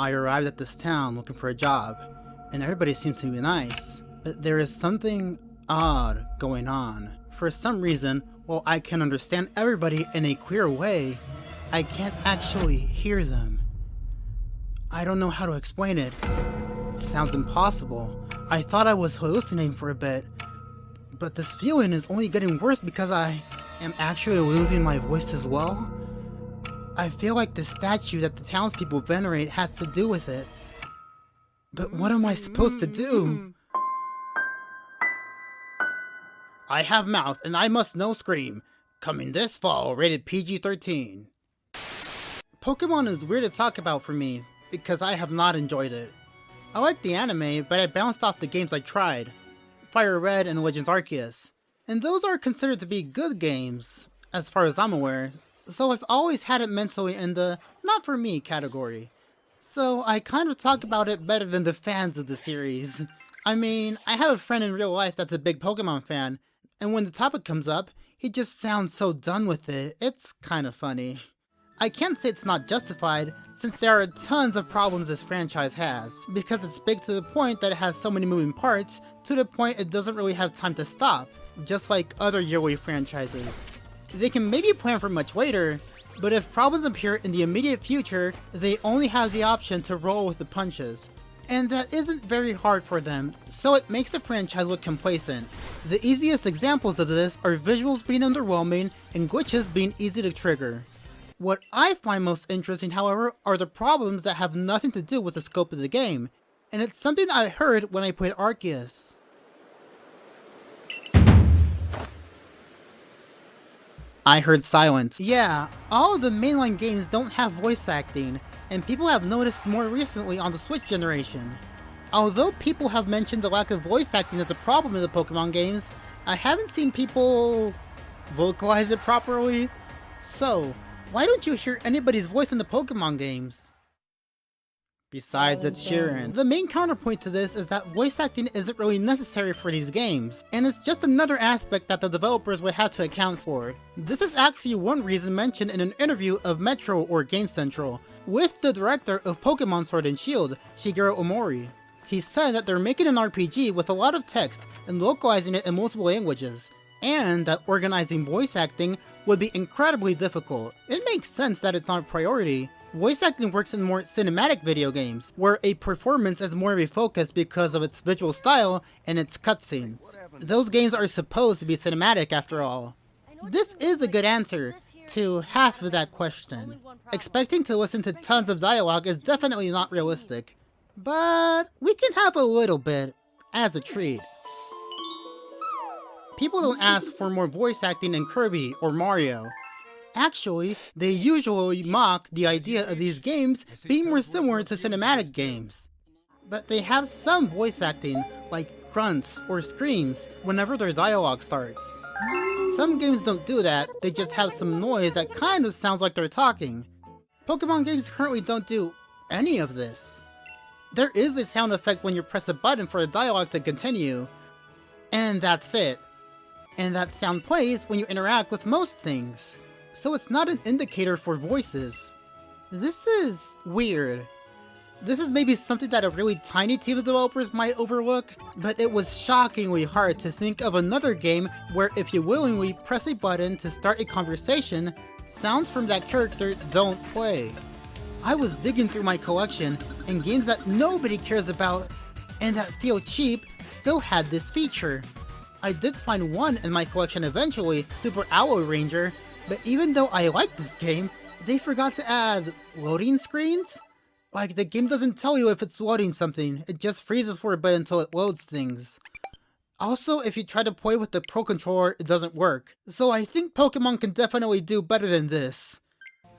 I arrived at this town looking for a job, and everybody seems to be nice, but there is something odd going on. For some reason, while I can understand everybody in a clear way, I can't actually hear them. I don't know how to explain it. It sounds impossible. I thought I was hallucinating for a bit, but this feeling is only getting worse because I am actually losing my voice as well. I feel like the statue that the townspeople venerate has to do with it. But what am I supposed to do? I have mouth and I must no scream. Coming this fall, rated PG-13. Pokemon is weird to talk about for me, because I have not enjoyed it. I like the anime, but I bounced off the games I tried. Fire Red and Legends Arceus. And those are considered to be good games, as far as I'm aware. So I've always had it mentally in the not for me category. So I kind of talk about it better than the fans of the series. I mean, I have a friend in real life that's a big Pokemon fan, and when the topic comes up, he just sounds so done with it. It's kind of funny. I can't say it's not justified, since there are tons of problems this franchise has, because it's big to the point that it has so many moving parts, to the point it doesn't really have time to stop, just like other yearly franchises. They can maybe plan for much later, but if problems appear in the immediate future, they only have the option to roll with the punches. And that isn't very hard for them, so it makes the franchise look complacent. The easiest examples of this are visuals being underwhelming and glitches being easy to trigger. What I find most interesting, however, are the problems that have nothing to do with the scope of the game, and it's something I heard when I played Arceus. I heard silence. Yeah, all of the mainline games don't have voice acting, and people have noticed more recently on the Switch generation. Although people have mentioned the lack of voice acting as a problem in the Pokemon games, I haven't seen people vocalize it properly. So, why don't you hear anybody's voice in the Pokemon games? Besides Ed Sheeran. The main counterpoint to this is that voice acting isn't really necessary for these games, and it's just another aspect that the developers would have to account for. This is actually one reason mentioned in an interview of Metro or Game Central, with the director of Pokemon Sword and Shield, Shigeru Omori. He said that they're making an RPG with a lot of text and localizing it in multiple languages, and that organizing voice acting would be incredibly difficult. It makes sense that it's not a priority. Voice acting works in more cinematic video games, where a performance is more of a focus because of its visual style and its cutscenes. Those games are supposed to be cinematic after all. This is a good answer to half of that question. Expecting to listen to tons of dialogue is definitely not realistic, but we can have a little bit as a treat. People don't ask for more voice acting in Kirby or Mario. Actually, they usually mock the idea of these games being more similar to cinematic games. But they have some voice acting, like grunts or screams, whenever their dialogue starts. Some games don't do that, they just have some noise that kind of sounds like they're talking. Pokemon games currently don't do any of this. There is a sound effect when you press a button for the dialogue to continue, and that's it. And that sound plays when you interact with most things. So it's not an indicator for voices. This is weird. This is maybe something that a really tiny team of developers might overlook, but it was shockingly hard to think of another game where if you willingly press a button to start a conversation, sounds from that character don't play. I was digging through my collection, and games that nobody cares about and that feel cheap still had this feature. I did find one in my collection eventually, Super Owl Ranger, but even though I like this game, they forgot to add loading screens? Like, the game doesn't tell you if it's loading something, it just freezes for a bit until it loads things. Also, if you try to play with the Pro Controller, it doesn't work. So I think Pokemon can definitely do better than this.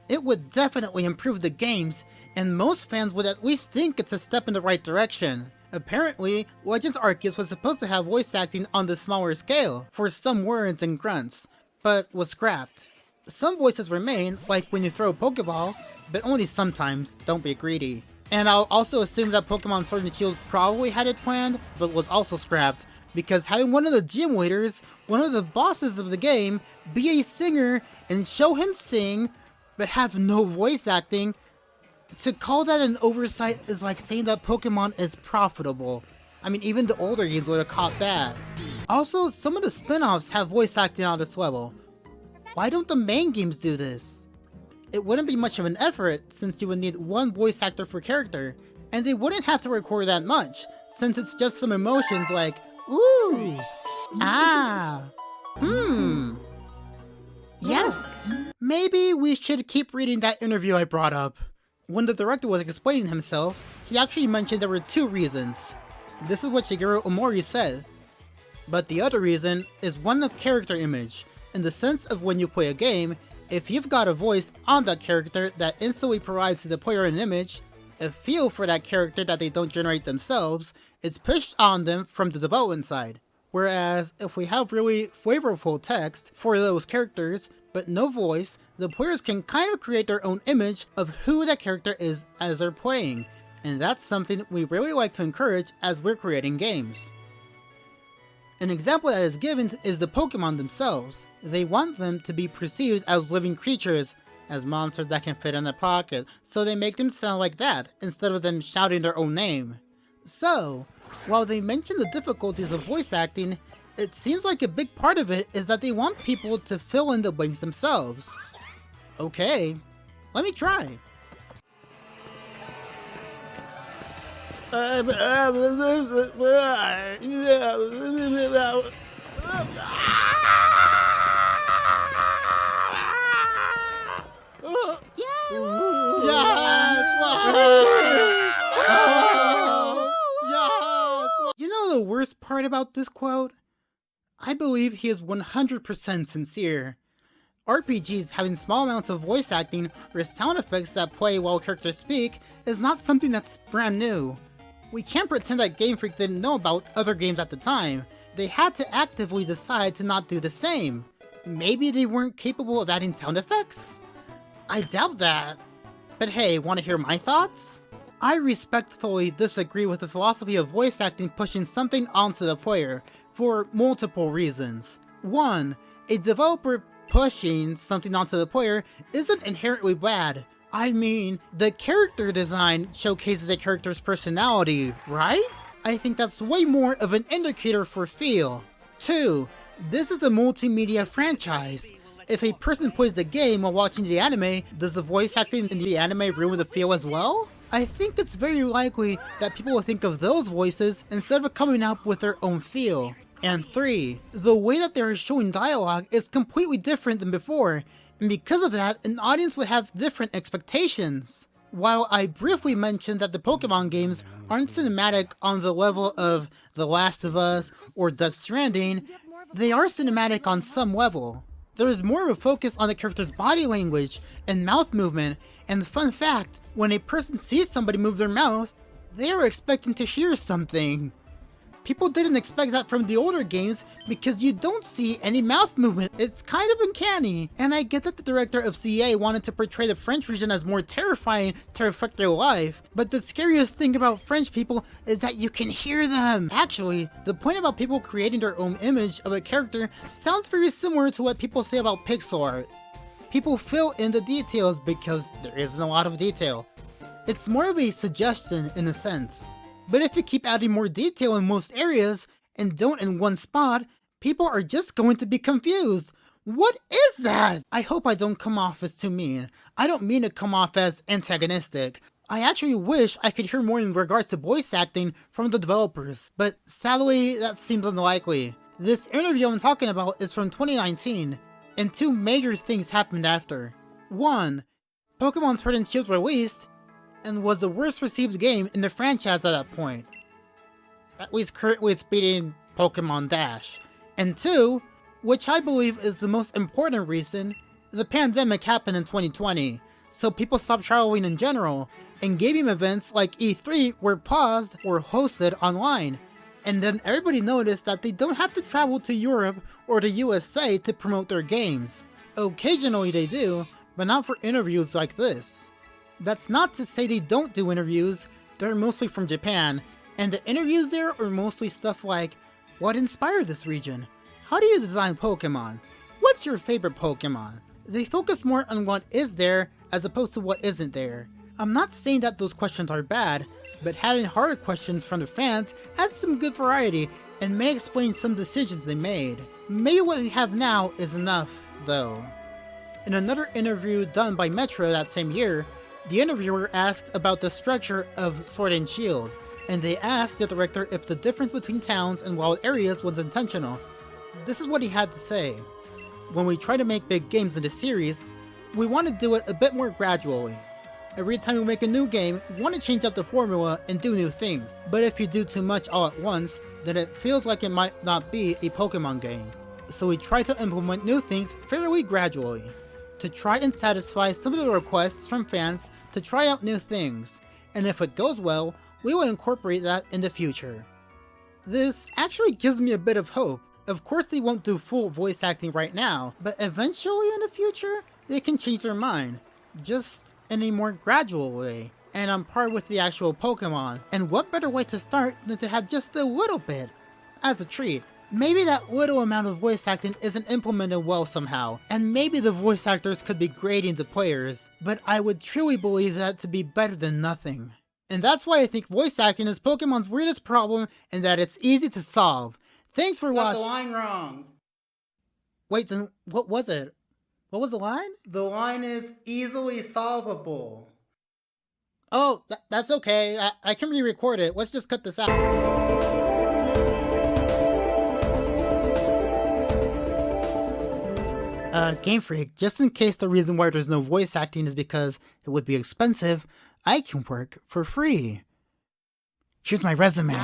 It would definitely improve the games, and most fans would at least think it's a step in the right direction. Apparently, Legends Arceus was supposed to have voice acting on the smaller scale, for some words and grunts, but was scrapped. Some voices remain, like when you throw a Pokeball, but only sometimes, don't be greedy. And I'll also assume that Pokemon Sword and Shield probably had it planned, but was also scrapped, because having one of the gym leaders, one of the bosses of the game, be a singer and show him sing, but have no voice acting, To call that an oversight is like saying that Pokemon is profitable. I mean, even the older games would have caught that. Also, some of the spin-offs have voice acting on this level. Why don't the main games do this? It wouldn't be much of an effort since you would need one voice actor per character, and they wouldn't have to record that much since it's just some emotions like, ooh, ah, yes. Maybe we should keep reading that interview I brought up. When the director was explaining himself, he actually mentioned there were 2 reasons. This is what Shigeru Omori said. But the other reason is one of character image, in the sense of when you play a game, if you've got a voice on that character that instantly provides to the player an image, a feel for that character that they don't generate themselves, it's pushed on them from the development side. Whereas, if we have really flavorful text for those characters, but no voice, the players can kind of create their own image of who that character is as they're playing, and that's something we really like to encourage as we're creating games. An example that is given is the Pokémon themselves. They want them to be perceived as living creatures, as monsters that can fit in a pocket, so they make them sound like that, instead of them shouting their own name. So, while they mention the difficulties of voice acting, it seems like a big part of it is that they want people to fill in the blanks themselves. Okay, let me try. You know the worst part about this quote? I believe he is 100% sincere. RPGs having small amounts of voice acting or sound effects that play while characters speak is not something that's brand new. We can't pretend that Game Freak didn't know about other games at the time. They had to actively decide to not do the same. Maybe they weren't capable of adding sound effects? I doubt that. But hey, want to hear my thoughts? I respectfully disagree with the philosophy of voice acting pushing something onto the player for multiple reasons. 1. A developer pushing something onto the player isn't inherently bad. I mean, the character design showcases a character's personality, right? I think that's way more of an indicator for feel. 2. This is a multimedia franchise. If a person plays the game while watching the anime, does the voice acting in the anime ruin the feel as well? I think it's very likely that people will think of those voices instead of coming up with their own feel. And 3, the way that they are showing dialogue is completely different than before, and because of that, an audience would have different expectations. While I briefly mentioned that the Pokemon games aren't cinematic on the level of The Last of Us or Death Stranding, they are cinematic on some level. There is more of a focus on the character's body language and mouth movement, and fun fact, when a person sees somebody move their mouth, they are expecting to hear something. People didn't expect that from the older games because you don't see any mouth movement. It's kind of uncanny. And I get that the director of CA wanted to portray the French region as more terrifying to affect their life, but the scariest thing about French people is that you can hear them. Actually, the point about people creating their own image of a character sounds very similar to what people say about pixel art. People fill in the details because there isn't a lot of detail. It's more of a suggestion in a sense. But if you keep adding more detail in most areas, and don't in one spot, people are just going to be confused. What is that? I hope I don't come off as too mean. I don't mean to come off as antagonistic. I actually wish I could hear more in regards to voice acting from the developers, but sadly, that seems unlikely. This interview I'm talking about is from 2019, and 2 major things happened after. 1. Pokemon Sword and Shield released, and was the worst received game in the franchise at that point. At least currently it's beating Pokemon Dash. And 2, which I believe is the most important reason, the pandemic happened in 2020, so people stopped traveling in general, and gaming events like E3 were paused or hosted online. And then everybody noticed that they don't have to travel to Europe or the USA to promote their games. Occasionally they do, but not for interviews like this. That's not to say they don't do interviews, they're mostly from Japan, and the interviews there are mostly stuff like, what inspired this region? How do you design Pokemon? What's your favorite Pokemon? They focus more on what is there as opposed to what isn't there. I'm not saying that those questions are bad, but having harder questions from the fans adds some good variety and may explain some decisions they made. Maybe what we have now is enough, though. In another interview done by Metro that same year, the interviewer asked about the structure of Sword and Shield, and they asked the director if the difference between towns and wild areas was intentional. This is what he had to say. When we try to make big games in the series, we want to do it a bit more gradually. Every time we make a new game, we want to change up the formula and do new things, but if you do too much all at once, then it feels like it might not be a Pokémon game. So we try to implement new things fairly gradually, to try and satisfy some of the requests from fans to try out new things, and if it goes well, we will incorporate that in the future. This actually gives me a bit of hope. Of course they won't do full voice acting right now, but eventually in the future, they can change their mind, just in a more gradual way, and on par with the actual Pokémon. And what better way to start than to have just a little bit, as a treat. Maybe that little amount of voice acting isn't implemented well somehow, and maybe the voice actors could be grading the players, but I would truly believe that to be better than nothing. And that's why I think voice acting is Pokemon's weirdest problem, and that it's easy to solve. Thanks for watching. Got the line wrong. Wait, then what was it? What was the line? The line is easily solvable. Oh, that's okay. I can re-record it. Let's just cut this out. Game Freak, just in case the reason why there's no voice acting is because it would be expensive, I can work for free. Here's my resume.